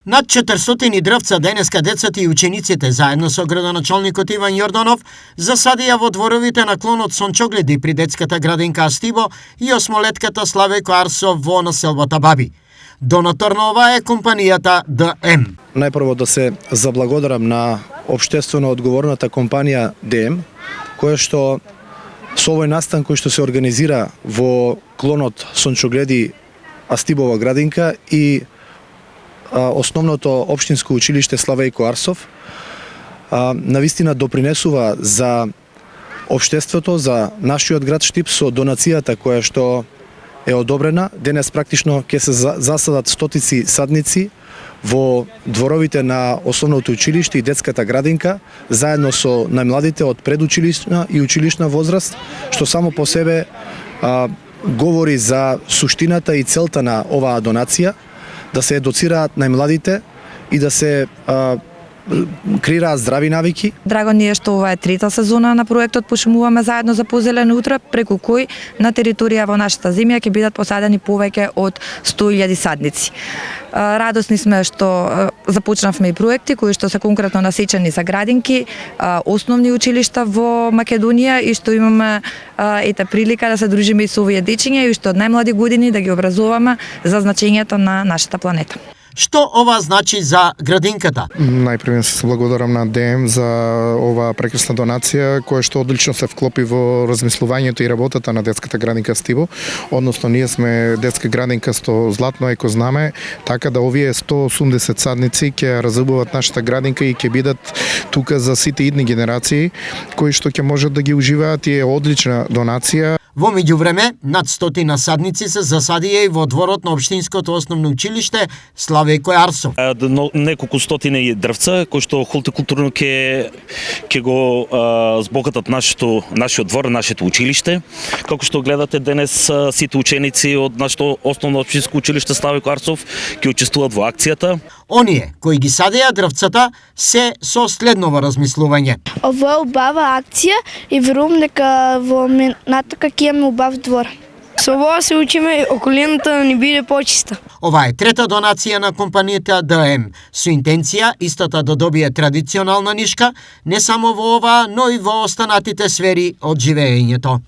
Над 400 дрвца денеска децата и учениците заедно со градоначалникот Иван Јорданов засадија во дворовите на клонот Сончогледи при детската градинка Астибо и осмолетката Славејко Арсов во населбата Баби. Донатор на ова е компанијата ДМ. Најпрво да се заблагодарам на општествено одговорната компанија ДМ, која што со овој настан кој што се организира во клонот Сончогледи Астибова градинка и основното општинско училиште Славејко Арсов навистина допринесува за општеството, за нашиот град Штип со донацијата која што е одобрена. Денес практично ќе се засадат стотици садници во дворовите на основното училиште и детската градинка, заедно со најмладите од предучилишна и училишна возраст, што само по себе говори за суштината и целта на оваа донација, да се едуцираат најмладите и да се креираат здрави навики. Драго ни е што ова е трета сезона на проектот Пошумуваме заедно за позелено утро, преку кој на територија во нашата земја ќе бидат посадени повеќе од 100.000 садници. Радосни сме што започнавме и проекти кои што се конкретно насечени за градинки, основни училишта во Македонија и што имаме прилика да се дружиме и со овие дечиња и што од најмлади години да ги образуваме за значењето на нашата планета. Што ова значи за градинката? Најпрво се благодарам на ДМ за оваа прекрасна донација која што одлично се вклопи во размислувањето и работата на детската градинка Стиво. Односно ние сме детска градинка со златно еко знаме, така да овие 180 садници ќе разубават нашата градинка и ќе бидат тука за сите идни генерации кои што ќе можат да ги уживаат и е одлична донација. Во меѓувреме, над 100 садници се засадија и во дворот на Општинското основно училиште Славејко Арсов. Неколку стотини дрвца кои што хортикултурно ќе го збогатат нашиот двор, нашето училиште. Како што гледате денес сите ученици од нашето основно општинско училиште Славејко Арсов ќе учествуваат во акцијата. Оние кои ги садеа дрвцата се со следново размислување. Ова е убава акција и верувам дека во натака ќе имаме убав двор. Со ова се учиме околината да ни биде почиста. Ова е трета донација на компанијата ДМ, со интенција истата да добие традиционална нишка, не само во ова, но и во останатите сфери од живеењето.